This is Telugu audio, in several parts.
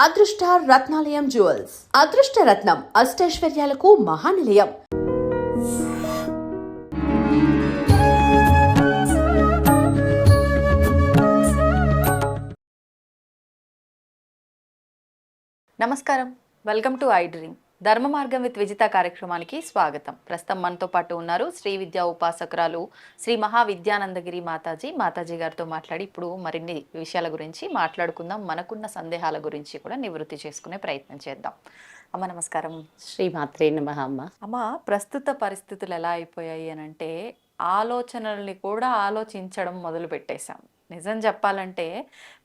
అదృష్ట రత్నాలయం జ్యువెల్స్ అదృష్ట రత్నం అష్టైశ్వర్యాలకు మహానిలయం. నమస్కారం, వెల్కమ్ టు ఐ డ్రీమ్. ధర్మ మార్గం విత్ విజిత కార్యక్రమానికి స్వాగతం. ప్రస్తుతం మనతో పాటు ఉన్నారు శ్రీ విద్యా ఉపాసకురాలు శ్రీ మహావిద్యానందగిరి మాతాజీ గారితో మాట్లాడి ఇప్పుడు మరిన్ని విషయాల గురించి మాట్లాడుకుందాం. మనకున్న సందేహాల గురించి కూడా నివృత్తి చేసుకునే ప్రయత్నం చేద్దాం. అమ్మ నమస్కారం. శ్రీమాత్రే నమః. అమ్మ, ప్రస్తుత పరిస్థితులు ఎలా అయిపోయాయి అని అంటే ఆలోచనల్ని కూడా ఆలోచించడం మొదలు పెట్టేశాం. నిజం చెప్పాలంటే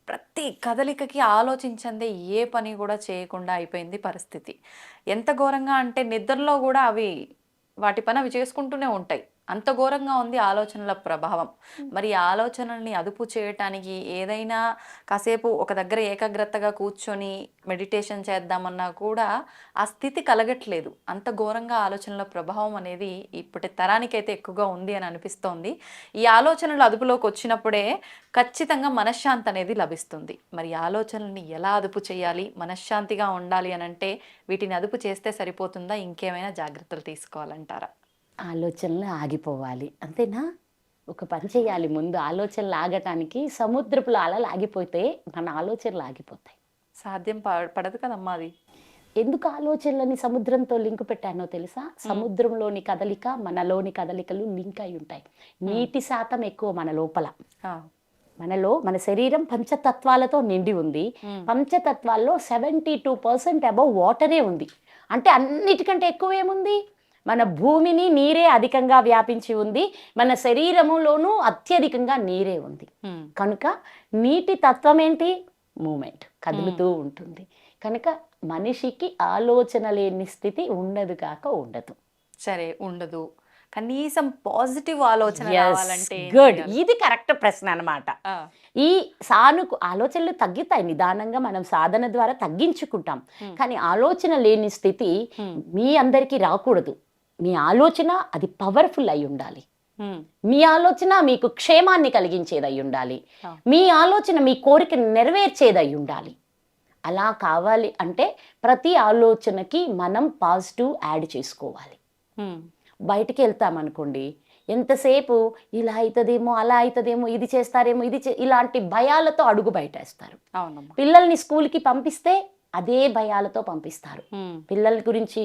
ప్రతి కదలికకి ఆలోచించందే ఏ పని కూడా చేయకుండా అయిపోయింది పరిస్థితి. ఎంత ఘోరంగా అంటే నిద్రలో కూడా అవి వాటి పని అవి చేసుకుంటూనే ఉంటాయి. అంత ఘోరంగా ఉంది ఆలోచనల ప్రభావం. మరి ఈ ఆలోచనల్ని అదుపు చేయటానికి ఏదైనా కాసేపు ఒక దగ్గర ఏకాగ్రతగా కూర్చొని మెడిటేషన్ చేద్దామన్నా కూడా ఆ స్థితి కలగట్లేదు. అంత ఘోరంగా ఆలోచనల ప్రభావం అనేది ఇప్పటి తరానికైతే ఎక్కువగా ఉంది అని అనిపిస్తోంది. ఈ ఆలోచనలు అదుపులోకి వచ్చినప్పుడే ఖచ్చితంగా మనశ్శాంతి అనేది లభిస్తుంది. మరి ఈ ఆలోచనల్ని ఎలా అదుపు చేయాలి, మనశ్శాంతిగా ఉండాలి అని అంటే వీటిని అదుపు చేస్తే సరిపోతుందా, ఇంకేమైనా జాగ్రత్తలు తీసుకోవాలంటారా? ఆలోచనలు ఆగిపోవాలి, అంతేనా? ఒక పని చేయాలి. ముందు ఆలోచనలు ఆగటానికి సముద్రపులో అలలు ఆగిపోతే మన ఆలోచనలు ఆగిపోతాయి. సాధ్యం పడదు కదమ్మా అది. ఎందుకు ఆలోచనలని సముద్రంతో లింక్ పెట్టానో తెలుసా? సముద్రంలోని కదలిక మనలోని కదలికలు లింక్ అయి ఉంటాయి. నీటి శాతం ఎక్కువ మన లోపల. మన శరీరం పంచతత్వాలతో నిండి ఉంది. పంచతత్వాల్లో 72% అబౌవ్ వాటరే ఉంది. అంటే అన్నిటికంటే ఎక్కువ ఏముంది? మన భూమిని నీరే అధికంగా వ్యాపించి ఉంది. మన శరీరములోనూ అత్యధికంగా నీరే ఉంది. కనుక నీటి తత్వం ఏంటి? మూమెంట్, కదులుతూ ఉంటుంది. కనుక మనిషికి ఆలోచన లేని స్థితి ఉండదు కాక ఉండదు. సరే, ఉండదు. కనీసం పాజిటివ్ ఆలోచన రావాలంటే గుడ్, ఇది కరెక్ట్ ప్రశ్న అన్నమాట. ఈ ఆలోచనలు తగ్గుతాయి నిదానంగా, మనం సాధన ద్వారా తగ్గించుకుంటాం. కానీ ఆలోచన లేని స్థితి మీ అందరికీ రాకూడదు. మీ ఆలోచన అది పవర్ఫుల్ అయి ఉండాలి. మీ ఆలోచన మీకు క్షేమాన్ని కలిగించేది అయి ఉండాలి. మీ ఆలోచన మీ కోరికను నెరవేర్చేదై ఉండాలి. అలా కావాలి అంటే ప్రతి ఆలోచనకి మనం పాజిటివ్ యాడ్ చేసుకోవాలి. బయటికి వెళ్తామనుకోండి, ఎంతసేపు ఇలా అవుతుందేమో, అలా అవుతుందేమో, ఇది చేస్తారేమో, ఇలాంటి భయాలతో అడుగు బయటేస్తారు. పిల్లల్ని స్కూల్కి పంపిస్తే అదే భయాలతో పంపిస్తారు. పిల్లల గురించి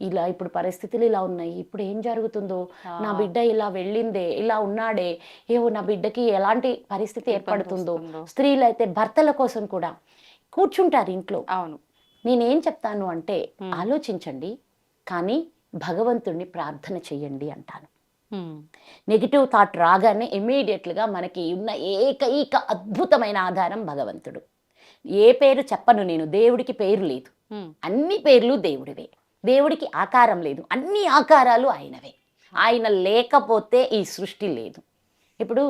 ఇలా ఇప్పుడు పరిస్థితులు ఇలా ఉన్నాయి, ఇప్పుడు ఏం జరుగుతుందో, నా బిడ్డ ఇలా వెళ్ళిందే, ఇలా ఉన్నాడే, ఏవో నా బిడ్డకి ఎలాంటి పరిస్థితి ఏర్పడుతుందో. స్త్రీలు అయితే భర్తల కోసం కూడా కూర్చుంటారు ఇంట్లో. అవును, నేనేం చెప్తాను అంటే ఆలోచించండి, కానీ భగవంతుడిని ప్రార్థన చెయ్యండి అంటాను. నెగిటివ్ థాట్ రాగానే ఇమ్మీడియట్లుగా మనకి ఉన్న ఏకైక అద్భుతమైన ఆధారం భగవంతుడు. ఏ పేరు చెప్పను నేను, దేవుడికి పేరు లేదు, అన్ని పేర్లు దేవుడివే. దేవుడికి ఆకారం లేదు, అన్ని ఆకారాలు ఆయనవే. ఆయన లేకపోతే ఈ సృష్టి లేదు. ఇప్పుడు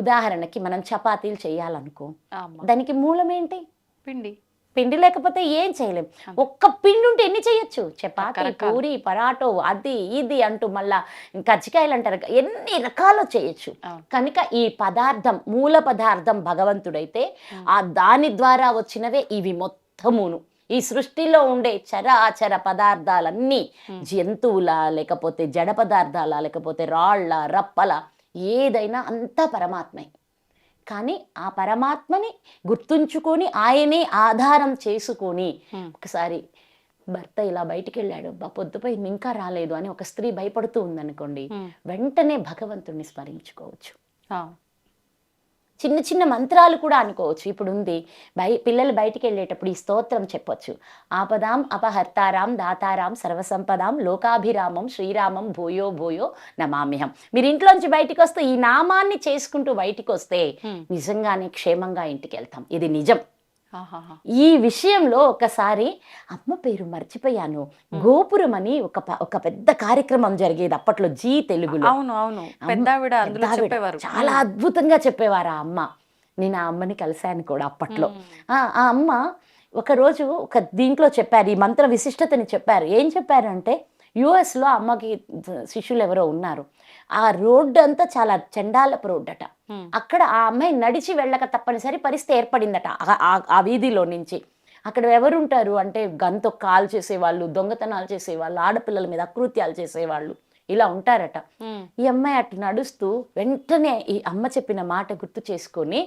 ఉదాహరణకి మనం చపాతీలు చేయాలనుకో, దానికి మూలం ఏంటి? పిండి లేకపోతే ఏం చేయలేం. ఒక్క పిండి ఉంటే ఎన్ని చేయొచ్చు? చపాతీ, పూరి, పరాటో, అది ఇది అంటూ మళ్ళా కజ్జికాయలు అంటారు, ఎన్ని రకాలు చేయొచ్చు. కనుక ఈ పదార్థం, మూల పదార్థం భగవంతుడైతే ఆ దాని ద్వారా వచ్చినవే ఇవి మొత్తమును. ఈ సృష్టిలో ఉండే చరాచర పదార్థాలన్నీ జంతువుల, లేకపోతే జడ పదార్థాల, లేకపోతే రాళ్ళ, రప్పల, ఏదైనా అంతా పరమాత్మే. కానీ ఆ పరమాత్మని గుర్తుంచుకొని ఆయనే ఆధారం చేసుకొని, ఒకసారి భర్త ఇలా బయటికి వెళ్ళాడు, పొద్దుపోయింది ఇంకా రాలేదు అని ఒక స్త్రీ భయపడుతూ ఉందనుకోండి, వెంటనే భగవంతుడిని స్మరించుకోవచ్చు. చిన్న చిన్న మంత్రాలు కూడా అనుకోవచ్చు. ఇప్పుడు ఉంది, పిల్లలు బయటికి వెళ్ళేటప్పుడు ఈ స్తోత్రం చెప్పొచ్చు. ఆపదాం అపహర్తారాం దాతారాం సర్వసంపదాం లోకాభిరామం శ్రీరామం భూయో భూయో నమామ్యహం. మీరు ఇంట్లోంచి బయటికి వస్తే ఈ నామాన్ని చేసుకుంటూ బయటికి వస్తే నిజంగానే క్షేమంగా ఇంటికి వెళ్తాం. ఇది నిజం. ఈ విషయంలో ఒకసారి అమ్మ పేరు మర్చిపోయాను, గోపురం అని ఒక పెద్ద కార్యక్రమం జరిగేది అప్పట్లో జీ తెలుగులో. చాలా అద్భుతంగా చెప్పేవారు ఆ అమ్మ. నేను ఆ అమ్మని కలిశాను కూడా అప్పట్లో. ఆ అమ్మ ఒకరోజు ఒక దీంట్లో చెప్పారు, ఈ మంత్ర విశిష్టతని చెప్పారు. ఏం చెప్పారంటే, యుఎస్లో అమ్మకి శిష్యులు ఎవరో ఉన్నారు. ఆ రోడ్డు అంతా చాలా చండాలపు రోడ్డు అట. అక్కడ ఆ అమ్మాయి నడిచి వెళ్ళక తప్పనిసరి పరిస్థితి ఏర్పడిందట ఆ వీధిలో నుంచి. అక్కడ ఎవరు ఉంటారు అంటే గన్తో కాల్ చేసేవాళ్ళు, దొంగతనాలు చేసేవాళ్ళు, ఆడపిల్లల మీద అకృత్యాలు చేసేవాళ్ళు, ఇలా ఉంటారట. ఈ అమ్మాయి అటు నడుస్తూ వెంటనే ఈ అమ్మ చెప్పిన మాట గుర్తు చేసుకొని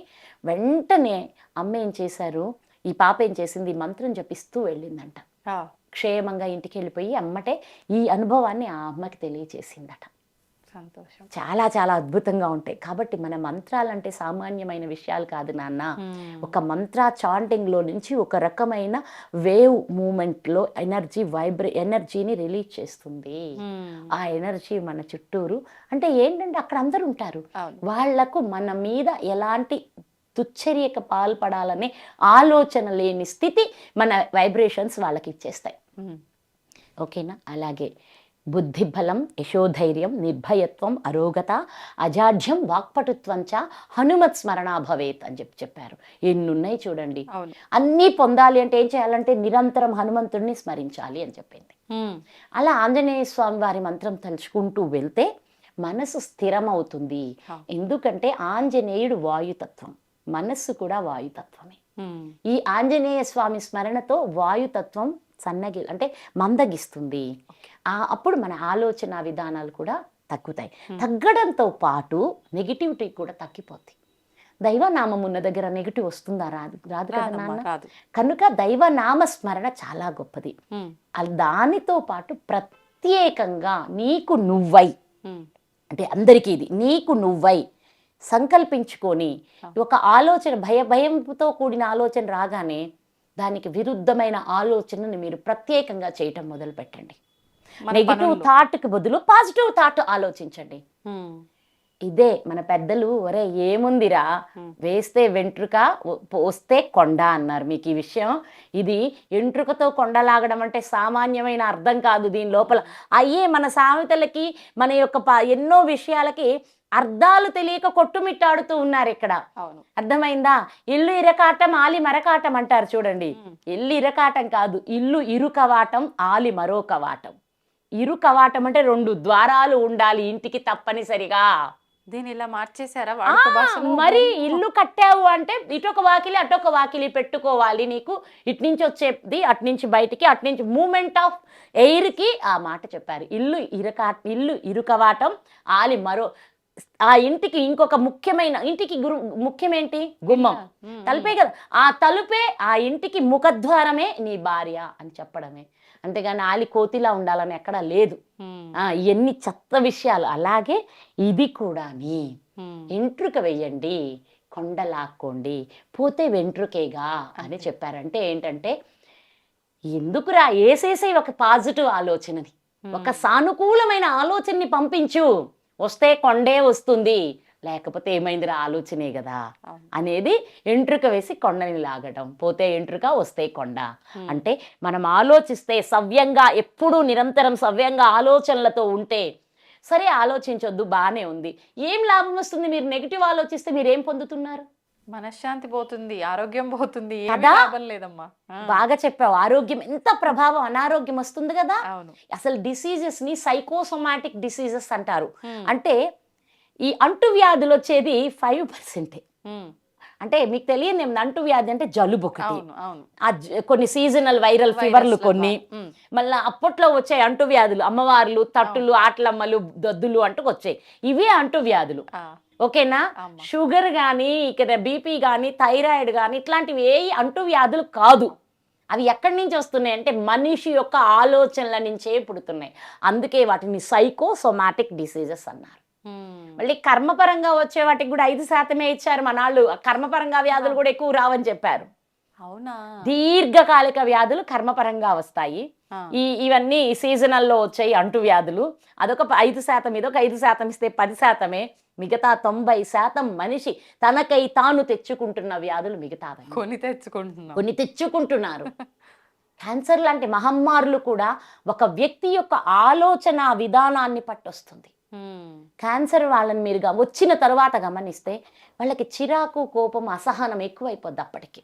వెంటనే అమ్మ ఏం చేశారు, ఈ పాప ఏం చేసింది, ఈ మంత్రం జపిస్తూ వెళ్ళిందంట. క్షేమంగా ఇంటికి వెళ్ళిపోయి అమ్మటే ఈ అనుభవాన్ని ఆ అమ్మకి తెలియచేసిందట. సంతోషం. చాలా చాలా అద్భుతంగా ఉంటాయి. కాబట్టి మన మంత్రాలంటే సామాన్యమైన విషయాలు కాదు నాన్న. ఒక మంత్ర చాంటింగ్లో నుంచి ఒక రకమైన వేవ్ మూమెంట్లో ఎనర్జీని రిలీజ్ చేస్తుంది. ఆ ఎనర్జీ మన చుట్టూరు అంటే ఏంటంటే అక్కడ అందరూ ఉంటారు, వాళ్లకు మన మీద ఎలాంటి దుశ్చర్యకు పాల్పడాలనే ఆలోచన లేని స్థితి మన వైబ్రేషన్స్ వాళ్ళకి ఇచ్చేస్తాయి. ఓకేనా? అలాగే బుద్ధిబలం, యశోధైర్యం, నిర్భయత్వం, అరోగత, అజాఢ్యం, వాక్పటుత్వం చ హనుమత్ స్మరణ భవేత్ అని చెప్పారు. ఎన్నున్నాయి చూడండి. అన్నీ పొందాలి అంటే ఏం చేయాలంటే నిరంతరం హనుమంతుడిని స్మరించాలి అని చెప్పింది. అలా ఆంజనేయ స్వామి వారి మంత్రం తలుచుకుంటూ వెళ్తే మనసు స్థిరమవుతుంది. ఎందుకంటే ఆంజనేయుడు వాయుతత్వం, మనస్సు కూడా వాయుతత్వమే. ఈ ఆంజనేయ స్వామి స్మరణతో వాయుతత్వం అంటే మందగిస్తుంది. అప్పుడు మన ఆలోచన విధానాలు కూడా తగ్గుతాయి. తగ్గడంతో పాటు నెగిటివిటీ కూడా తగ్గిపోద్ది. దైవనామం ఉన్న దగ్గర నెగిటివ్ వస్తుందా? రాదు కదా నాన్న. కనుక దైవనామ స్మరణ చాలా గొప్పది. దానితో పాటు ప్రత్యేకంగా నీకు నువ్వై అంటే అందరికీ ఇది నీకు నువ్వై సంకల్పించుకొని ఒక ఆలోచన భయంతో కూడిన ఆలోచన రాగానే దానికి విరుద్ధమైన ఆలోచనని మీరు ప్రత్యేకంగా చేయటం మొదలు పెట్టండి. నెగిటివ్ థాట్కి బదులు పాజిటివ్ థాట్ ఆలోచించండి. ఇదే మన పెద్దలు ఒరే ఏముందిరా వేస్తే వెంట్రుక వస్తే కొండ అన్నారు. మీకు ఈ విషయం, ఇది వెంట్రుకతో కొండలాగడం అంటే సామాన్యమైన అర్థం కాదు. దీని లోపల అయ్యే మన సామెతలకి మన యొక్క ఎన్నో విషయాలకి అర్థాలు తెలియక కొట్టుమిట్టాడుతూ ఉన్నారు ఇక్కడ. అర్థమైందా? ఇల్లు ఇరకాటం ఆలి మరకాటం అంటారు చూడండి. ఇల్లు ఇరకాటం కాదు, ఇల్లు ఇరుకవాటం ఆలి మరో కవాటం. ఇరుకవాటం అంటే 2 ద్వారాలు ఉండాలి ఇంటికి తప్పనిసరిగా. దీని ఇలా మార్చేశారా? మరి ఇల్లు కట్టావు అంటే ఇటొక వాకిలి అటొక వాకిలి పెట్టుకోవాలి. నీకు ఇటు నుంచి వచ్చేది అటు నుంచి బయటికి, అటు నుంచి మూమెంట్ ఆఫ్ ఎయిర్ కి ఆ మాట చెప్పారు. ఇల్లు ఇరుకవాటం ఆలి మరో. ఆ ఇంటికి ఇంకొక ఇంటికి ముఖ్యమేంటి? గుమ్మం, తలుపే కదా. ఆ తలుపే ఆ ఇంటికి ముఖద్వారమే నీ భార్య అని చెప్పడమే. అంతేగాని ఆలి కోతిలా ఉండాలని ఎక్కడా లేదు. ఎన్ని చెత్త విషయాలు. అలాగే ఇది కూడా వెంట్రుక వెయ్యండి, కొండ లాక్కోండి, పోతే వెంట్రుకేగా అని చెప్పారంటే ఏంటంటే ఎందుకురా వేసేసే ఒక పాజిటివ్ ఆలోచనని, ఒక సానుకూలమైన ఆలోచనని పంపించు. వస్తే కొండే వస్తుంది, లేకపోతే ఏమైందిరా ఆలోచనే కదా అనేది. ఎంట్రుక వేసి కొండని లాగడం, పోతే ఎంట్రుక వస్తే కొండ అంటే మనం ఆలోచిస్తే సవ్యంగా, ఎప్పుడూ నిరంతరం సవ్యంగా ఆలోచనలతో ఉంటే సరే ఆలోచించొద్దు, బాగానే ఉంది. ఏం లాభం వస్తుంది? మీరు నెగిటివ్ ఆలోచిస్తే మీరు ఏం పొందుతున్నారు? మనశ్శాంతి పోతుంది, ఆరోగ్యం పోతుంది, లాభం లేదమ్మా. బాగా చెప్పావు. ఆరోగ్యం ఎంత ప్రభావం, అనారోగ్యం వస్తుంది కదా. అసలు డిసీజెస్ ని సైకోసోమాటిక్ డిసీజెస్ అంటారు. అంటే ఈ అంటువ్యాధులు వచ్చేది 5%. అంటే మీకు తెలియదు అంటువ్యాధి అంటే జలుబు ఒకటి, కొన్ని సీజనల్ వైరల్ ఫీవర్లు కొన్ని, మళ్ళీ అప్పట్లో వచ్చాయి అంటువ్యాధులు, అమ్మవార్లు, తట్టులు, ఆటలమ్మలు, దద్దులు అంటూ వచ్చాయి. ఇవే అంటువ్యాధులు. ఓకేనా? షుగర్ కానీ, ఇక్కడ బీపీ కానీ, థైరాయిడ్ కానీ ఇట్లాంటివి ఏ అంటువ్యాధులు కాదు. అవి ఎక్కడి నుంచి వస్తున్నాయి అంటే మనిషి యొక్క ఆలోచనల నుంచే పుడుతున్నాయి. అందుకే వాటిని సైకోసోమాటిక్ డిసీజెస్ అన్నారు. మళ్ళీ కర్మపరంగా వచ్చే వాటికి కూడా 5% ఇచ్చారు మనాళ్ళు. కర్మపరంగా వ్యాధులు కూడా ఎక్కువ రావని చెప్పారు. అవునా? దీర్ఘకాలిక వ్యాధులు కర్మపరంగా వస్తాయి. ఇవన్నీ సీజనల్లో వచ్చాయి అంటువ్యాధులు. అదొక 5%, ఇదొక 5% ఇస్తే 10%. మిగతా 90% మనిషి తనకై తాను తెచ్చుకుంటున్న వ్యాధులు మిగతా కొన్ని తెచ్చుకుంటున్నారు. క్యాన్సర్ లాంటి మహమ్మారులు కూడా ఒక వ్యక్తి యొక్క ఆలోచన విధానాన్ని పట్టొస్తుంది. క్యాన్సర్ వాళ్ళని మీరు వచ్చిన తర్వాత గమనిస్తే వాళ్ళకి చిరాకు, కోపం, అసహనం ఎక్కువైపోద్ది. అప్పటికి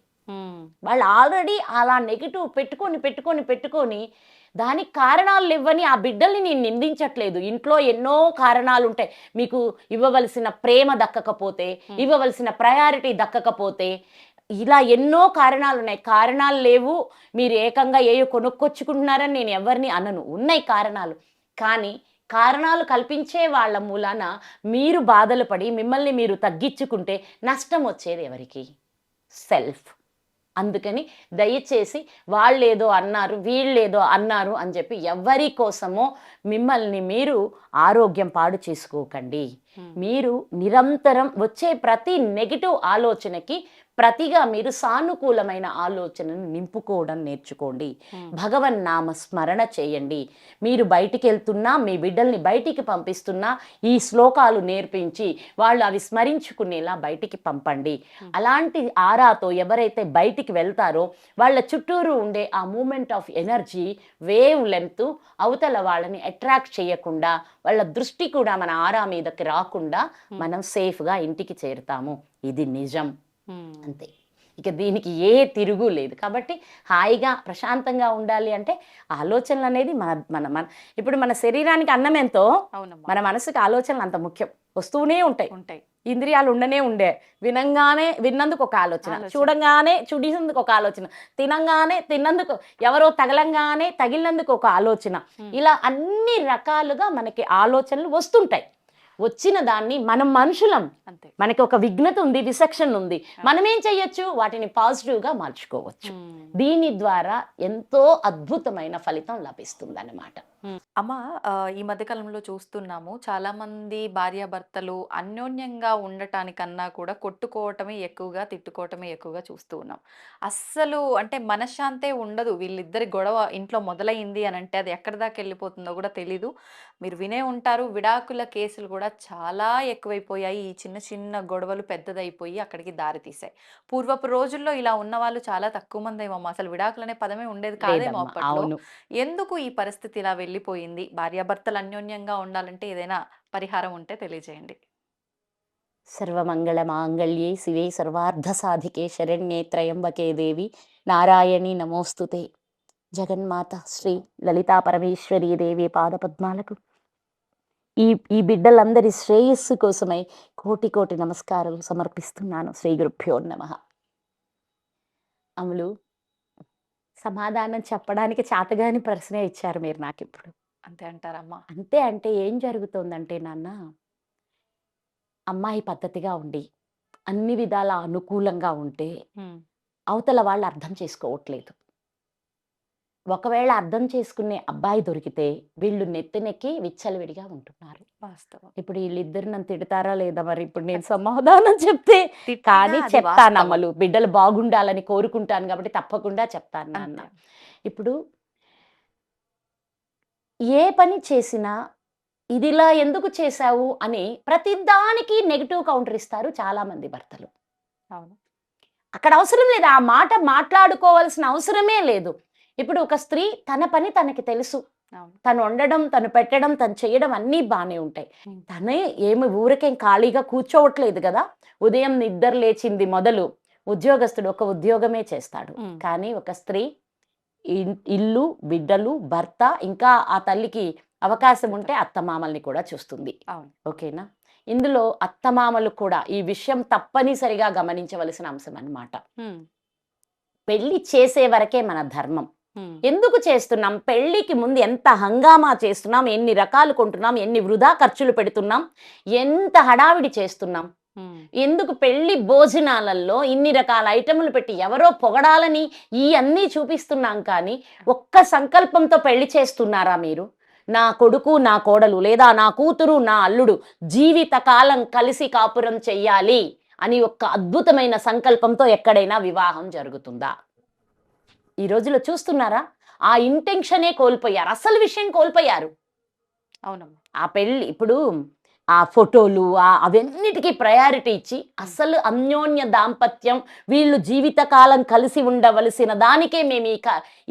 వాళ్ళు ఆల్రెడీ అలా నెగిటివ్ పెట్టుకొని దానికి కారణాలు ఇవ్వని ఆ బిడ్డల్ని నేను నిందించట్లేదు. ఇంట్లో ఎన్నో కారణాలు ఉంటాయి. మీకు ఇవ్వవలసిన ప్రేమ దక్కకపోతే, ఇవ్వవలసిన ప్రయారిటీ దక్కకపోతే, ఇలా ఎన్నో కారణాలు ఉన్నాయి. కారణాలు లేవు, మీరు ఏకంగా ఏయో కొనుక్కొచ్చుకుంటున్నారని నేను ఎవరిని అనను. ఉన్నాయి కారణాలు. కానీ కారణాలు కల్పించే వాళ్ళ మూలాన మీరు బాధలు పడి మిమ్మల్ని మీరు తగ్గించుకుంటే నష్టం వచ్చేది ఎవరికి? సెల్ఫ్. అందుకని దయచేసి వాళ్ళేదో అన్నారు, వీళ్ళేదో అన్నారు అని చెప్పి ఎవరి కోసమో మిమ్మల్ని మీరు ఆరోగ్యం పాడు చేసుకోకండి. మీరు నిరంతరం వచ్చే ప్రతి నెగిటివ్ ఆలోచనకి ప్రతిగా మీరు సానుకూలమైన ఆలోచనను నింపుకోవడం నేర్చుకోండి. భగవన్ నామ స్మరణ చేయండి. మీరు బయటికి వెళ్తున్నా, మీ బిడ్డల్ని బయటికి పంపిస్తున్నా ఈ శ్లోకాలు నేర్పించి వాళ్ళు అవి స్మరించుకునేలా బయటికి పంపండి. అలాంటి ఆరాతో ఎవరైతే బయటికి వెళ్తారో వాళ్ళ చుట్టూరు ఉండే ఆ moment of energy wavelength అవతల వాళ్ళని అట్రాక్ట్ చేయకుండా, వాళ్ళ దృష్టి కూడా మన ఆరా మీదకి రాకుండా మనం సేఫ్గా ఇంటికి చేరుతాము. ఇది నిజం. అంతే. ఇక దీనికి ఏ తిరుగు లేదు. కాబట్టి హాయిగా ప్రశాంతంగా ఉండాలి అంటే ఆలోచనలు అనేది మన మన మన ఇప్పుడు మన శరీరానికి అన్నం ఎంతో మన మనసుకి ఆలోచనలు అంత ముఖ్యం. వస్తూనే ఉంటాయి. ఇంద్రియాలు ఉండనే ఉండే. విన్నందుకు ఒక ఆలోచన, చూడంగానే చూడినందుకు ఒక ఆలోచన, తిన్నందుకు ఎవరో తగిలినందుకు ఒక ఆలోచన. ఇలా అన్ని రకాలుగా మనకి ఆలోచనలు వస్తుంటాయి. వచ్చిన దాన్ని మనం మనుషులం, మనకి ఒక విఘ్నత ఉంది, విసక్షన్ ఉంది. మనం ఏం చెయ్యొచ్చు? వాటిని పాజిటివ్గా మార్చుకోవచ్చు. దీని ద్వారా ఎంతో అద్భుతమైన ఫలితం లభిస్తుంది అన్నమాట. అమ్మ, ఈ మధ్యకాలంలో చూస్తున్నాము చాలా మంది భార్యాభర్తలు అన్యోన్యంగా ఉండటానికన్నా కూడా కొట్టుకోవటమే ఎక్కువగా, తిట్టుకోవటమే ఎక్కువగా చూస్తూ ఉన్నాం. అస్సలు అంటే మనశ్శాంతే ఉండదు. వీళ్ళిద్దరి గొడవ ఇంట్లో మొదలైంది అని అంటే అది ఎక్కడి దాకా వెళ్ళిపోతుందో కూడా తెలీదు. మీరు వినే ఉంటారు, విడాకుల కేసులు కూడా చాలా ఎక్కువైపోయాయి. ఈ చిన్న చిన్న గొడవలు పెద్దదైపోయి అక్కడికి దారి తీసాయి. పూర్వపు రోజుల్లో ఇలా ఉన్న వాళ్ళు చాలా తక్కువ మంది ఏమో. అసలు విడాకులు అనే పదమే ఉండేది కాదేమో అప్పట్లో. ఎందుకు ఈ పరిస్థితి ఇలా వెళ్ళిపోయింది? భార్యాభర్తలు అన్యోన్యంగా ఉండాలంటే ఏదైనా పరిహారం ఉంటే తెలియజేయండి. సర్వమంగళ మాంగళ్యే శివే సర్వార్థ సాధికే శరణ్యే త్రయంబకే దేవి నారాయణి నమోస్తుతే. జగన్మాత శ్రీ లలితా పరమేశ్వరీ దేవి పాదపద్మాలకు ఈ బిడ్డలందరి శ్రేయస్సు కోసమై కోటి కోటి నమస్కారాలు సమర్పిస్తున్నాను. శ్రీ గురుభ్యో నమః. అమలు, సమాధానం చెప్పడానికి చాతగాని ప్రశ్నే ఇచ్చారు మీరు నాకు ఇప్పుడు. అంతే అంటారమ్మా? అంతే. అంటే ఏం జరుగుతోందంటే నాన్న, అమ్మాయి పద్ధతిగా ఉండి అన్ని విధాల అనుకూలంగా ఉంటే అవతల వాళ్ళు అర్థం చేసుకోవట్లేదు. ఒకవేళ అర్థం చేసుకునే అబ్బాయి దొరికితే వీళ్ళు నెత్తినెక్కి విచ్చలవిడిగా ఉంటున్నారు. వాస్తవం. ఇప్పుడు వీళ్ళిద్దరు నన్ను తిడతారా లేదా మరి ఇప్పుడు నేను సమాధానం చెప్తే? కానీ చెప్తాను అమ్మలు, బిడ్డలు బాగుండాలని కోరుకుంటాను కాబట్టి తప్పకుండా చెప్తాను నాన్న. ఇప్పుడు ఏ పని చేసినా ఇదిలా ఎందుకు చేశావు అని ప్రతిదానికి నెగిటివ్ కౌంటర్ ఇస్తారు చాలా మంది భర్తలు. అవును. అక్కడ అవసరం లేదు, ఆ మాట మాట్లాడుకోవాల్సిన అవసరమే లేదు. ఇప్పుడు ఒక స్త్రీ తన పని తనకి తెలుసు. తను వండడం, తను పెట్టడం, తను చేయడం అన్నీ బాగానే ఉంటాయి. తనే ఏమి ఊరికేం ఖాళీగా కూర్చోవట్లేదు కదా. ఉదయం నిద్ర లేచింది మొదలు ఉద్యోగస్తుడు ఒక ఉద్యోగమే చేస్తాడు. కానీ ఒక స్త్రీ ఇల్లు, బిడ్డలు, భర్త, ఇంకా ఆ తల్లికి అవకాశం ఉంటే అత్తమామల్ని కూడా చూస్తుంది. ఓకేనా? ఇందులో అత్తమామలు కూడా ఈ విషయం తప్పనిసరిగా గమనించవలసిన అంశం అన్నమాట. పెళ్లి చేసే వరకే మన ధర్మం. ఎందుకు చేస్తున్నాం? పెళ్లికి ముందు ఎంత హంగామా చేస్తున్నాం, ఎన్ని రకాలు కొంటున్నాం, ఎన్ని వృధా ఖర్చులు పెడుతున్నాం, ఎంత హడావిడి చేస్తున్నాం. ఎందుకు పెళ్లి భోజనాలలో ఇన్ని రకాల ఐటములు పెట్టి ఎవరో పొగడాలని ఈ అన్నీ చూపిస్తున్నాం. కానీ ఒక్క సంకల్పంతో పెళ్లి చేస్తున్నారా మీరు? నా కొడుకు, నా కోడలు, లేదా నా కూతురు, నా అల్లుడు జీవితకాలం కలిసి కాపురం చెయ్యాలి అని ఒక్క అద్భుతమైన సంకల్పంతో ఎక్కడైనా వివాహం జరుగుతుందా? ఈ రోజులో చూస్తున్నారా? ఆ ఇంటెన్షనే కోల్పోయారు, అసలు విషయం కోల్పోయారు. అవునమ్మా. ఆ పెళ్ళి ఇప్పుడు ఆ ఫోటోలు అవన్నిటికీ ప్రయారిటీ ఇచ్చి అసలు అన్యోన్య దాంపత్యం, వీళ్ళు జీవితకాలం కలిసి ఉండవలసిన దానికే మేము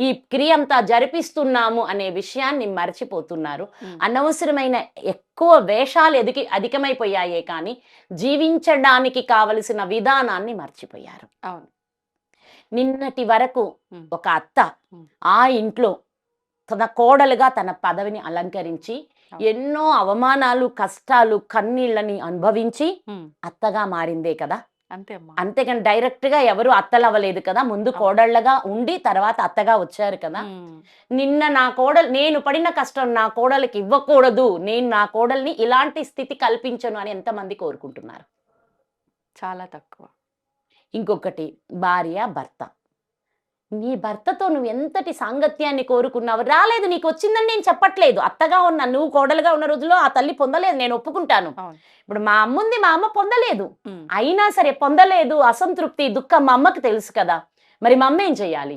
ఈ క్రియ అంతా జరిపిస్తున్నాము అనే విషయాన్ని మర్చిపోతున్నారు. అనవసరమైన ఎక్కువ వేషాలు అధికమైపోయాయే కానీ జీవించడానికి కావలసిన విధానాన్ని మర్చిపోయారు. అవును. నిన్నటి వరకు ఒక అత్త ఆ ఇంట్లో తన కోడలుగా తన పదవిని అలంకరించి ఎన్నో అవమానాలు, కష్టాలు, కన్నీళ్ళని అనుభవించి అత్తగా మారిందే కదా. అంతే అమ్మా. అంతేగాని డైరెక్ట్ గా ఎవరు అత్తలు అవ్వలేదు కదా, ముందు కోడళ్ళగా ఉండి తర్వాత అత్తగా వచ్చారు కదా. నిన్న నా కోడలు, నేను పడిన కష్టం నా కోడలికి ఇవ్వకూడదు, నేను నా కోడల్ని ఇలాంటి స్థితి కల్పించను అని ఎంతమంది కోరుకుంటున్నారు? చాలా తక్కువ. ఇంకొకటి, భార్య భర్త. నీ భర్తతో నువ్వు ఎంతటి సాంగత్యాన్ని కోరుకున్నావు? రాలేదు, నీకు వచ్చిందని నేను చెప్పట్లేదు. అత్తగా ఉన్న నువ్వు కోడలుగా ఉన్న రోజుల్లో ఆ తల్లి పొందలేదు, నేను ఒప్పుకుంటాను. ఇప్పుడు మా అమ్మ ఉంది, మా అమ్మ పొందలేదు. అయినా సరే పొందలేదు, అసంతృప్తి దుఃఖం మా అమ్మకి తెలుసు కదా, మరి మా అమ్మ ఏం చెయ్యాలి?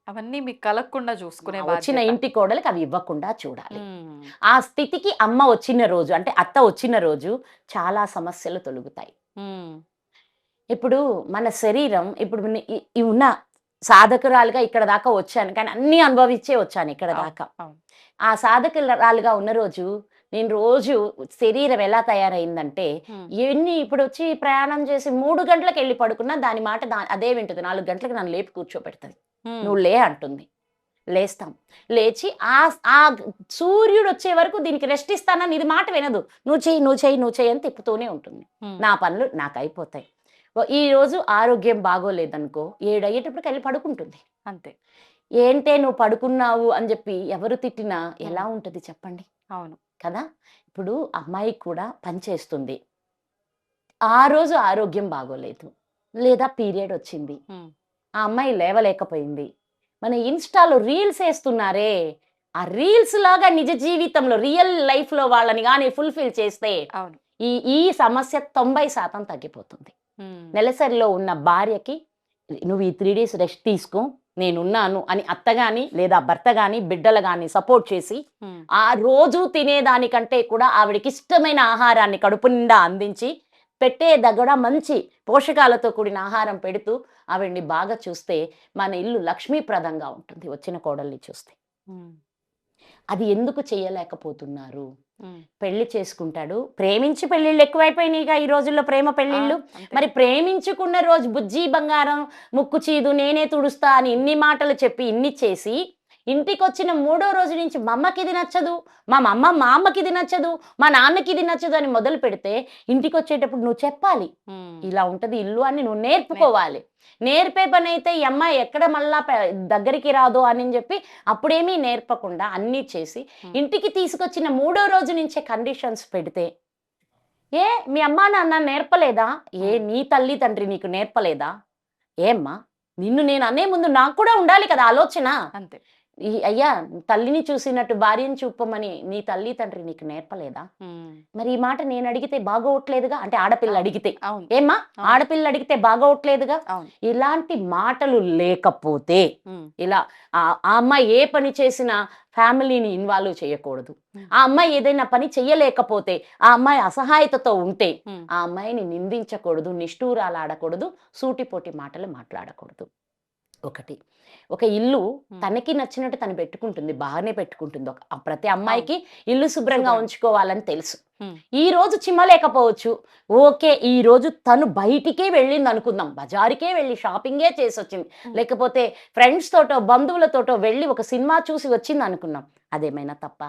అవన్నీ మీకు కలగకుండా చూసుకునే వచ్చిన ఇంటి కోడలికి అవి ఇవ్వకుండా చూడాలి. ఆ స్థితికి అమ్మ వచ్చిన రోజు, అంటే అత్త వచ్చిన రోజు చాలా సమస్యలు తొలుగుతాయి. ఇప్పుడు మన శరీరం, ఇప్పుడు ఉన్న సాధకురాలుగా ఇక్కడ దాకా వచ్చాను, కానీ అన్ని అనుభవించే వచ్చాను ఇక్కడ దాకా. ఆ సాధకురాలుగా ఉన్న రోజు నేను రోజు శరీరం ఎలా తయారైందంటే, ఇప్పుడు వచ్చి ప్రయాణం చేసి 3 గంటలకు వెళ్ళి పడుకున్నా దాని మాట అదే వింటుంది. 4 గంటలకు నన్ను లేపి కూర్చోబెడుతుంది. నువ్వు లే అంటుంది, లేస్తాం. లేచి ఆ సూర్యుడు వచ్చే వరకు దీనికి రెస్ట్ ఇస్తానని ఇది మాట వినదు. నువ్వు చెయ్యి నువ్వు చెయ్యి నువ్వు చెయ్యి అని తిప్పుతూనే ఉంటుంది. నా పనులు నాకు అయిపోతాయి. ఈ రోజు ఆరోగ్యం బాగోలేదనుకో, 7 అయ్యేటప్పటికి వెళ్ళి పడుకుంటుంది. అంతే. ఏంటే నువ్వు పడుకున్నావు అని చెప్పి ఎవరు తిట్టినా ఎలా ఉంటుంది చెప్పండి? అవును కదా. ఇప్పుడు అమ్మాయి కూడా పనిచేస్తుంది, ఆ రోజు ఆరోగ్యం బాగోలేదు, లేదా పీరియడ్ వచ్చింది, ఆ అమ్మాయి లేవలేకపోయింది. మన ఇన్స్టాలో రీల్స్ వేస్తున్నారే, ఆ రీల్స్ లాగా నిజ జీవితంలో రియల్ లైఫ్ లో వాళ్ళని కానీ ఫుల్ఫిల్ చేస్తే ఈ సమస్య 90% తగ్గిపోతుంది. నెలసరిలో ఉన్న భార్యకి నువ్వు ఈ 3 days రెస్ట్ తీసుకో, నేనున్నాను అని అత్త గాని లేదా భర్త గాని బిడ్డలు గాని సపోర్ట్ చేసి ఆ రోజు తినేదానికంటే కూడా ఆవిడకి ఇష్టమైన ఆహారాన్ని కడుపు నిండా అందించి పెట్టే దగ్గర మంచి పోషకాలతో కూడిన ఆహారం పెడుతూ ఆవిడ్ని బాగా చూస్తే మన ఇల్లు లక్ష్మీప్రదంగా ఉంటుంది వచ్చిన కోడల్ని చూస్తే. అది ఎందుకు చేయలేకపోతున్నారు? పెళ్లి చేసుకుంటాడు, ప్రేమించి పెళ్లిళ్ళు ఎక్కువైపోయినాయిగా ఈ రోజుల్లో, ప్రేమ పెళ్లిళ్ళు. మరి ప్రేమించుకున్న రోజు బుజ్జి బంగారం ముక్కు చీదు నేనే తుడుస్తా అని ఇన్ని మాటలు చెప్పి ఇన్ని చేసి ఇంటికి వచ్చిన 3వ రోజు నుంచి మా అమ్మకి ఇది నచ్చదు, మా అమ్మకి ఇది నచ్చదు, మా నాన్నకి ఇది నచ్చదు అని మొదలు పెడితే ఇంటికి వచ్చేటప్పుడు నువ్వు చెప్పాలి ఇలా ఉంటది ఇల్లు అని నువ్వు నేర్పుకోవాలి. నేర్పే పని అయితే ఈ అమ్మాయి ఎక్కడ మళ్ళా దగ్గరికి రాదు అని చెప్పి అప్పుడేమీ నేర్పకుండా అన్నీ చేసి ఇంటికి తీసుకొచ్చిన 3వ రోజు నుంచే కండిషన్స్ పెడితే, ఏ మీ అమ్మా నాన్న నేర్పలేదా? నీ తల్లి తండ్రి నీకు నేర్పలేదా? ఏమ్మా, నిన్ను నేను అనే ముందు నాకు కూడా ఉండాలి కదా ఆలోచన. అంతే. అయ్యా, తల్లిని చూసినట్టు భార్యను చూపమని నీ తల్లి తండ్రి నీకు నేర్పలేదా? మరి ఈ మాట నేను అడిగితే బాగోట్లేదుగా, అంటే ఆడపిల్ల అడిగితే, ఏమ్మా ఆడపిల్ల అడిగితే బాగోట్లేదుగా. ఇలాంటి మాటలు లేకపోతే ఇలా ఆ అమ్మాయి ఏ పని చేసినా ఫ్యామిలీని ఇన్వాల్వ్ చేయకూడదు. ఆ అమ్మాయి ఏదైనా పని చెయ్యలేకపోతే, ఆ అమ్మాయి అసహాయతతో ఉంటే ఆ అమ్మాయిని నిందించకూడదు, నిష్ఠూరాలాడకూడదు, సూటిపోటి మాటలు మాట్లాడకూడదు. ఒక ఇల్లు తనకి నచ్చినట్టు తను పెట్టుకుంటుంది, బాగానే పెట్టుకుంటుంది. ప్రతి అమ్మాయికి ఇల్లు శుభ్రంగా ఉంచుకోవాలని తెలుసు. ఈ రోజు చిమ్మలేకపోవచ్చు, ఓకే, ఈ రోజు తను బయటికే వెళ్ళింది అనుకుందాం, బజారుకే వెళ్ళి షాపింగే చేసి వచ్చింది, లేకపోతే ఫ్రెండ్స్ తోటో బంధువులతోటో వెళ్ళి ఒక సినిమా చూసి వచ్చింది అనుకున్నాం, అదేమైనా తప్ప?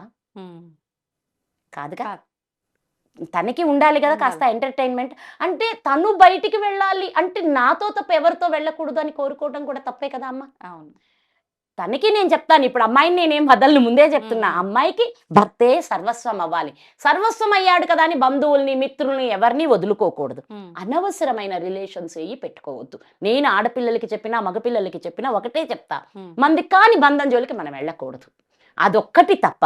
కాదుగా. తనకి ఉండాలి కదా కాస్త ఎంటర్టైన్మెంట్. అంటే తను బయటికి వెళ్ళాలి అంటే నాతో తప్ప ఎవరితో వెళ్ళకూడదు అని కోరుకోవడం కూడా తప్పే కదా అమ్మ. అవును. తనకి నేను చెప్తాను, ఇప్పుడు అమ్మాయిని నేనేం వదలను, ముందే చెప్తున్నా, అమ్మాయికి భర్తే సర్వస్వం అవ్వాలి. సర్వస్వం అయ్యాడు కదా అని బంధువుల్ని మిత్రుల్ని ఎవరిని వదులుకోకూడదు. అనవసరమైన రిలేషన్స్ ఏవి పెట్టుకోవద్దు. నేను ఆడపిల్లలకి చెప్పినా మగపిల్లలకి చెప్పినా ఒకటే చెప్తా, మంది కాని బంధం జోలికి మనం వెళ్ళకూడదు. అదొక్కటి తప్ప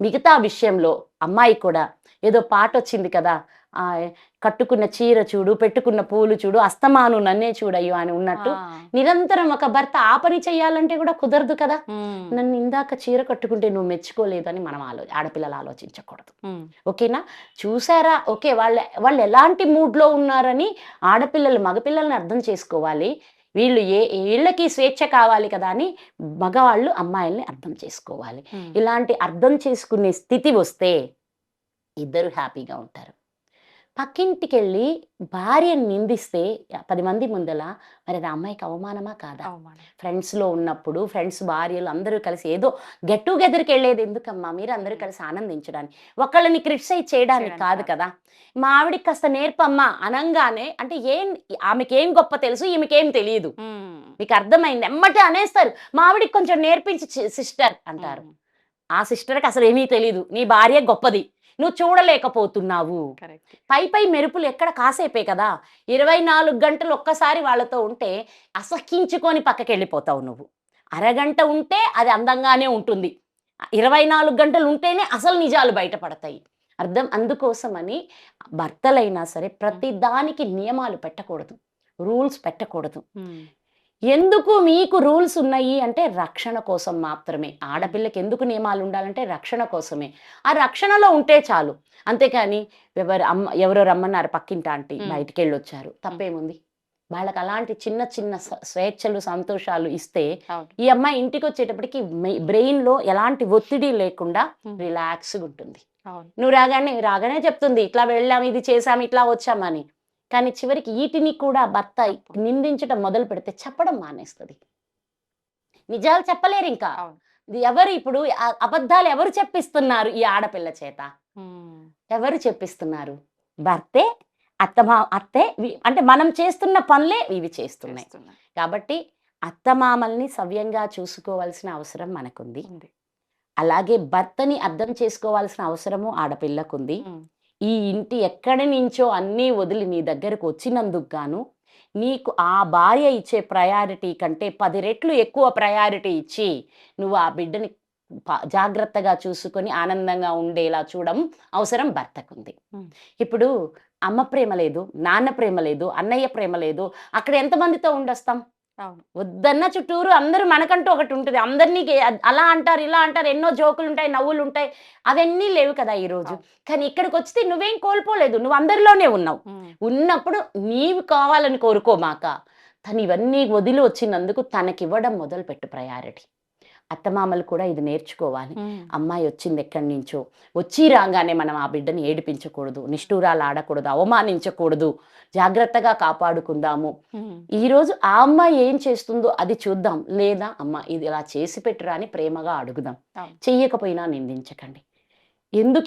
మిగతా విషయంలో అమ్మాయి కూడా ఏదో పాట వచ్చింది కదా, కట్టుకున్న చీర చూడు పెట్టుకున్న పూలు చూడు అస్తమాను నన్నే చూడయ్యో అని ఉన్నట్టు, నిరంతరం ఒక భర్త ఆ పని చెయ్యాలంటే కూడా కుదరదు కదా. నన్ను ఇందాక చీర కట్టుకుంటే నువ్వు మెచ్చుకోలేదని మనం ఆడపిల్లలు ఆలోచించకూడదు. ఓకేనా? చూసారా? ఓకే, వాళ్ళు ఎలాంటి మూడ్లో ఉన్నారని ఆడపిల్లలు మగపిల్లల్ని అర్థం చేసుకోవాలి. వీళ్ళకి స్వేచ్ఛ కావాలి కదా అని మగవాళ్ళు అమ్మాయిల్ని అర్థం చేసుకోవాలి. ఇలాంటి అర్థం చేసుకునే స్థితి వస్తే ఇద్దరు హ్యాపీగా ఉంటారు. పక్కింటికి వెళ్ళి భార్యని నిందిస్తే 10 మంది ముందల మరి అది ఆ అమ్మాయికి అవమానమా కాదా? అవమానం. ఫ్రెండ్స్లో ఉన్నప్పుడు ఫ్రెండ్స్ భార్యలు అందరూ కలిసి ఏదో గెట్ టుగెదర్కి వెళ్ళేది ఎందుకమ్మా? మీరు అందరూ కలిసి ఆనందించడానికి, ఒకళ్ళని క్రిటిసైజ్ చేయడానికి కాదు కదా. మా ఆవిడికి కాస్త నేర్పమ్మా అనంగానే అంటే ఆమెకేం గొప్ప తెలుసు, ఈమెకేం తెలియదు. మీకు అర్థమైంది? ఎమ్మటే అనేస్తారు, మా ఆవిడికి కొంచెం నేర్పించి సిస్టర్ అంటారు. ఆ సిస్టర్కి అసలు ఏమీ తెలియదు, నీ భార్య గొప్పది, నువ్వు చూడలేకపోతున్నావు. పై మెరుపులు ఎక్కడ కాసేపే కదా. 24 గంటలు ఒక్కసారి వాళ్ళతో ఉంటే అసహించుకొని పక్కకి వెళ్ళిపోతావు నువ్వు. అరగంట ఉంటే అది అందంగానే ఉంటుంది, 24 గంటలు ఉంటేనే అసలు నిజాలు బయటపడతాయి. అందుకోసమని భర్తలైనా సరే ప్రతి దానికి నియమాలు పెట్టకూడదు, రూల్స్ పెట్టకూడదు. ఎందుకు మీకు రూల్స్ ఉన్నాయి అంటే రక్షణ కోసం మాత్రమే. ఆడపిల్లకి ఎందుకు నియమాలు ఉండాలంటే రక్షణ కోసమే. ఆ రక్షణలో ఉంటే చాలు. అంతేకాని ఎవరో రమ్మన్నారు పక్కింటి ఆంటీ, బయటికి వెళ్ళి వచ్చారు, తప్పేముంది? వాళ్ళకి అలాంటి చిన్న చిన్న స్వేచ్ఛలు సంతోషాలు ఇస్తే ఈ అమ్మాయి ఇంటికి వచ్చేటప్పటికి బ్రెయిన్లో ఎలాంటి ఒత్తిడి లేకుండా రిలాక్స్గా ఉంటుంది. నువ్వు రాగానే చెప్తుంది, ఇట్లా వెళ్ళాం, ఇది చేసాం, ఇట్లా వచ్చామని. కానీ చివరికి వీటిని కూడా భర్త నిందించడం మొదలు పెడితే చెప్పడం మానేస్తుంది. నిజాలు చెప్పలేరు ఇంకా. ఎవరు ఇప్పుడు అబద్ధాలు ఎవరు చెప్పిస్తున్నారు ఈ ఆడపిల్ల చేత? ఎవరు చెప్పిస్తున్నారు? భర్తే. అత్తే అంటే మనం చేస్తున్న పనులే ఇవి చేస్తున్నాయి. కాబట్టి అత్తమామల్ని సవ్యంగా చూసుకోవాల్సిన అవసరం మనకుంది. అలాగే భర్తని అర్థం చేసుకోవాల్సిన అవసరము ఆడపిల్లకుంది. ఈ ఇంటి ఎక్కడి నుంచో అన్నీ వదిలి నీ దగ్గరకు వచ్చినందుకు గాను నీకు ఆ భార్య ఇచ్చే ప్రయారిటీ కంటే 10 రెట్లు ఎక్కువ ప్రయారిటీ ఇచ్చి నువ్వు ఆ బిడ్డని జాగ్రత్తగా చూసుకొని ఆనందంగా ఉండేలా చూడడం అవసరం భర్తకుంది. ఇప్పుడు అమ్మ ప్రేమ లేదు, నాన్న ప్రేమ లేదు, అన్నయ్య ప్రేమ లేదు, అక్కడ ఎంతమందితో ఉండొస్తాం? వద్దన్న చుట్టూరు అందరూ మనకంటూ ఒకటి ఉంటుంది. అందరినీ అలా అంటారు, ఇలా అంటారు, ఎన్నో జోకులు ఉంటాయి, నవ్వులు ఉంటాయి, అవన్నీ లేవు కదా ఈరోజు. కానీ ఇక్కడికి వస్తే నువ్వేం కోల్పోలేదు, నువ్వు అందరిలోనే ఉన్నావు. ఉన్నప్పుడు నీవు కావాలని కోరుకోమాక తను ఇవన్నీ వదిలి వచ్చినందుకు తనకివ్వడం మొదలుపెట్టు ప్రయారిటీ. అత్తమామలు కూడా ఇది నేర్చుకోవాలి. అమ్మాయి వచ్చింది ఎక్కడి నుంచో, వచ్చి రాగానే మనం ఆ బిడ్డని ఏడిపించకూడదు, నిష్ఠూరాలు ఆడకూడదు, అవమానించకూడదు, జాగ్రత్తగా కాపాడుకుందాము. ఈరోజు ఆ అమ్మాయి ఏం చేస్తుందో అది చూద్దాం, లేదా అమ్మ ఇది ఇలా చేసి పెట్టురా అని ప్రేమగా అడుగుదాం. చెయ్యకపోయినా నిందించకండి.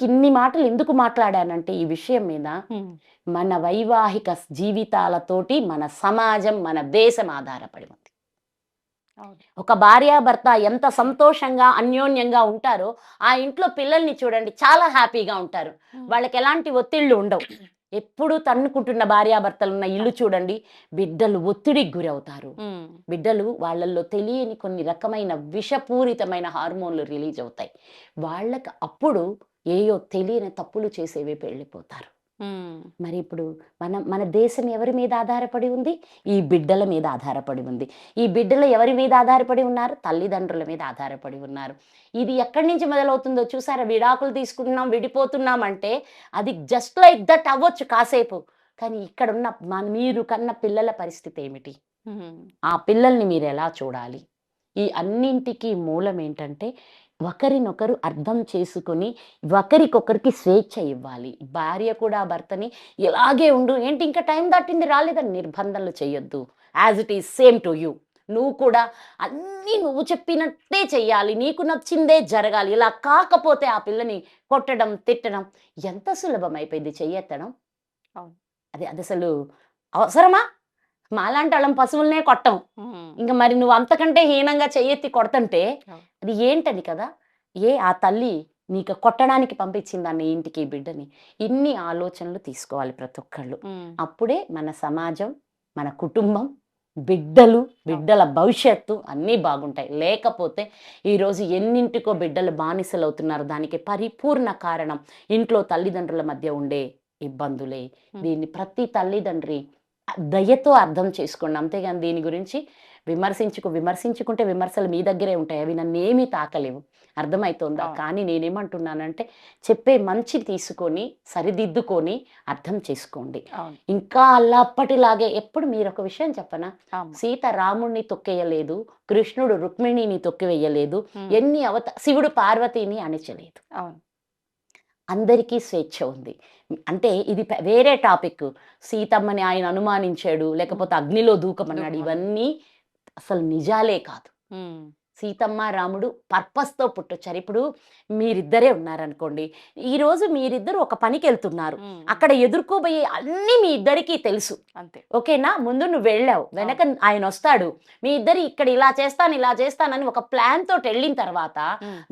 ఇన్ని మాటలు ఎందుకు మాట్లాడానంటే ఈ విషయం మీద మన వైవాహిక జీవితాలతోటి మన సమాజం, మన దేశం ఆధారపడి ఉంది. ఒక భార్యాభర్త ఎంత సంతోషంగా అన్యోన్యంగా ఉంటారో ఆ ఇంట్లో పిల్లల్ని చూడండి, చాలా హ్యాపీగా ఉంటారు. వాళ్ళకి ఎలాంటి ఒత్తిళ్ళు ఉండవు. ఎప్పుడు తన్నుకుంటున్న భార్యాభర్తలు ఉన్న ఇల్లు చూడండి, బిడ్డలు ఒత్తిడికి గురవుతారు. బిడ్డలు వాళ్ళల్లో తెలియని కొన్ని రకమైన విషపూరితమైన హార్మోన్లు రిలీజ్ అవుతాయి. వాళ్ళకి అప్పుడు ఏయో తెలియని తప్పులు చేసేవి వెళ్ళిపోతారు. మరి ఇప్పుడు మన దేశం ఎవరి మీద ఆధారపడి ఉంది? ఈ బిడ్డల మీద ఆధారపడి ఉంది. ఈ బిడ్డలు ఎవరి మీద ఆధారపడి ఉన్నారు? తల్లిదండ్రుల మీద ఆధారపడి ఉన్నారు. ఇది ఎక్కడి నుంచి మొదలవుతుందో చూసారా? విడాకులు తీసుకుంటున్నాం, విడిపోతున్నాం అంటే అది జస్ట్ లైక్ దట్ అవ్వచ్చు కాసేపు. కానీ ఇక్కడున్న మీరు కన్న పిల్లల పరిస్థితి ఏమిటి? ఆ పిల్లల్ని మీరు ఎలా చూడాలి? ఈ అన్నింటికి మూలం ఏంటంటే ఒకరినొకరు అర్థం చేసుకొని ఒకరికొకరికి స్వేచ్ఛ ఇవ్వాలి. భార్య కూడా భర్తని ఇలాగే ఉండు, ఏంటి ఇంకా టైం దాటింది రాలేదని నిర్బంధాలు చేయొద్దు. As it is same to you. నువ్వు కూడా అన్నీ నువ్వు చెప్పినట్టే చెయ్యాలి, నీకు నచ్చిందే జరగాలి. ఇలా కాకపోతే ఆ పిల్లని కొట్టడం, తిట్టడం ఎంత సులభం అయిపోయింది చెయ్యెత్తడం. అది అసలు అవసరమా? మాలాంటి వాళ్ళం పశువులనే కొట్టం, ఇంకా మరి నువ్వు అంతకంటే హీనంగా చెయ్యెత్తి కొడతంటే అది ఏంటని కదా. ఆ తల్లి నీకు కొట్టడానికి పంపించిందాన్ని ఇంటికి బిడ్డని. ఇన్ని ఆలోచనలు తీసుకోవాలి ప్రతి ఒక్కళ్ళు. అప్పుడే మన సమాజం, మన కుటుంబం, బిడ్డల భవిష్యత్తు అన్నీ బాగుంటాయి. లేకపోతే ఈరోజు ఎన్నింటికో బిడ్డలు బానిసలు అవుతున్నారు. దానికి పరిపూర్ణ కారణం ఇంట్లో తల్లిదండ్రుల మధ్య ఉండే ఇబ్బందులే. దీన్ని ప్రతి తల్లిదండ్రి దయతో అర్థం చేసుకోండి. అంతేగాని దీని గురించి విమర్శించుకుంటే విమర్శలు మీ దగ్గరే ఉంటాయి, అవి నన్ను ఏమీ తాకలేవు. అర్థమవుతుందా? కానీ నేనేమంటున్నానంటే చెప్పే మంచి తీసుకొని సరిదిద్దుకొని అర్థం చేసుకోండి. ఇంకా అప్పటిలాగే ఎప్పుడు మీరు ఒక విషయం చెప్పనా, సీత రాముణ్ణి తొక్కేయలేదు, కృష్ణుడు రుక్మిణిని తొక్కివేయలేదు, శివుడు పార్వతిని అణిచలేదు. అందరికీ స్వేచ్ఛ ఉంది. అంటే ఇది వేరే టాపిక్. సీతమ్మని ఆయన అనుమానించాడు, లేకపోతే అగ్నిలో దూకమన్నాడు, ఇవన్నీ అసలు నిజాలే కాదు. సీతమ్మ రాముడు పర్పస్తో పుట్టొచ్చారు. ఇప్పుడు మీరిద్దరే ఉన్నారనుకోండి, ఈరోజు మీరిద్దరు ఒక పనికి వెళ్తున్నారు, అక్కడ ఎదుర్కోబోయే అన్నీ మీ ఇద్దరికీ తెలుసు, అంతే. ఓకేనా? ముందు నువ్వు వెళ్ళావు, వెనక ఆయన వస్తాడు, మీ ఇద్దరు ఇక్కడ ఇలా చేస్తానని ఒక ప్లాన్ తోటి వెళ్ళిన తర్వాత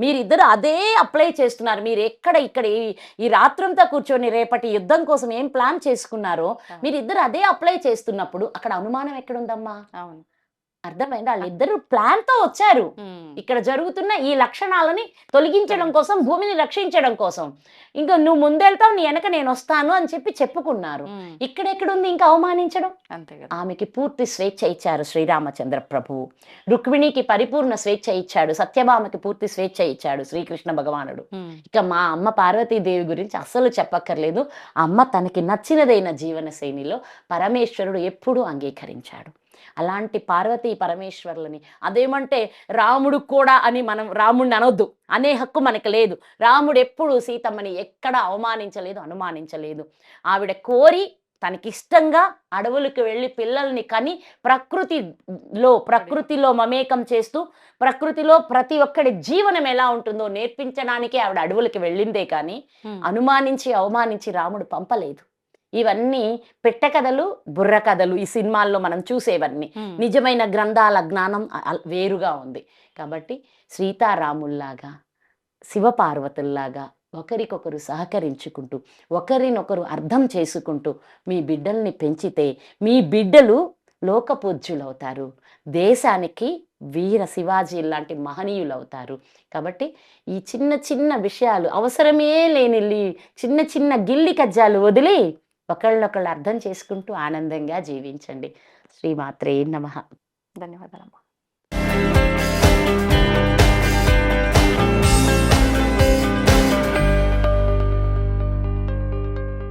మీరిద్దరు అదే అప్లై చేస్తున్నారు. మీరు ఇక్కడ ఈ రాత్రంతా కూర్చొని రేపటి యుద్ధం కోసం ఏం ప్లాన్ చేసుకున్నారో మీరిద్దరు అదే అప్లై చేస్తున్నప్పుడు అక్కడ అనుమానం ఎక్కడుందమ్మా? అవును, అర్థమైంది. వాళ్ళిద్దరు ప్లాన్ తో వచ్చారు, ఇక్కడ జరుగుతున్న ఈ లక్షణాలని తొలగించడం కోసం, భూమిని రక్షించడం కోసం. ఇంకా నువ్వు ముందెళ్తావు, నీ వెనక నేను వస్తాను అని చెప్పి చెప్పుకున్నారు. ఇక్కడెక్కడుంది ఇంకా అవమానించడం? అంతే కదా. ఆమెకి పూర్తి స్వేచ్ఛ ఇచ్చారు శ్రీరామచంద్ర ప్రభువు. రుక్మిణికి పరిపూర్ణ స్వేచ్ఛ ఇచ్చాడు, సత్యభామకి పూర్తి స్వేచ్ఛ ఇచ్చాడు శ్రీకృష్ణ భగవానుడు. ఇక మా అమ్మ పార్వతీదేవి గురించి అస్సలు చెప్పక్కర్లేదు. ఆ అమ్మ తనకి నచ్చినదైన జీవన శైలిలో పరమేశ్వరుడు ఎప్పుడూ అంగీకరించాడు. అలాంటి పార్వతీ పరమేశ్వర్లని అదేమంటే రాముడు కూడా అని మనం రాముడిని అనొద్దు, అనే హక్కు మనకు లేదు. రాముడు ఎప్పుడు సీతమ్మని ఎక్కడ అవమానించలేదు, అనుమానించలేదు. ఆవిడ కోరి తనకిష్టంగా అడవులకు వెళ్ళి పిల్లల్ని కని ప్రకృతిలో మమేకం చేస్తూ ప్రకృతిలో ప్రతి ఒక్కడి జీవనం ఎలా ఉంటుందో నేర్పించడానికి ఆవిడ అడవులకి వెళ్ళిందే కానీ అనుమానించి అవమానించి రాముడు పంపలేదు. ఇవన్నీ పెట్ట కథలు, బుర్ర కథలు, ఈ సినిమాల్లో మనం చూసేవన్నీ. నిజమైన గ్రంథాల జ్ఞానం వేరుగా ఉంది. కాబట్టి సీతారాముల్లాగా, శివపార్వతుల్లాగా ఒకరికొకరు సహకరించుకుంటూ, ఒకరినొకరు అర్థం చేసుకుంటూ మీ బిడ్డల్ని పెంచితే మీ బిడ్డలు లోకపూజ్యులవుతారు, దేశానికి వీర శివాజీ లాంటి మహనీయులు అవుతారు. కాబట్టి ఈ చిన్న చిన్న విషయాలు, అవసరమే లేని చిన్న చిన్న గిల్లి కజ్జాలు వదిలి ఒకళ్ళనొకళ్ళు అర్థం చేసుకుంటూ ఆనందంగా జీవించండి. శ్రీమాత్రే నమః. ధన్యవాదాలమ్మా.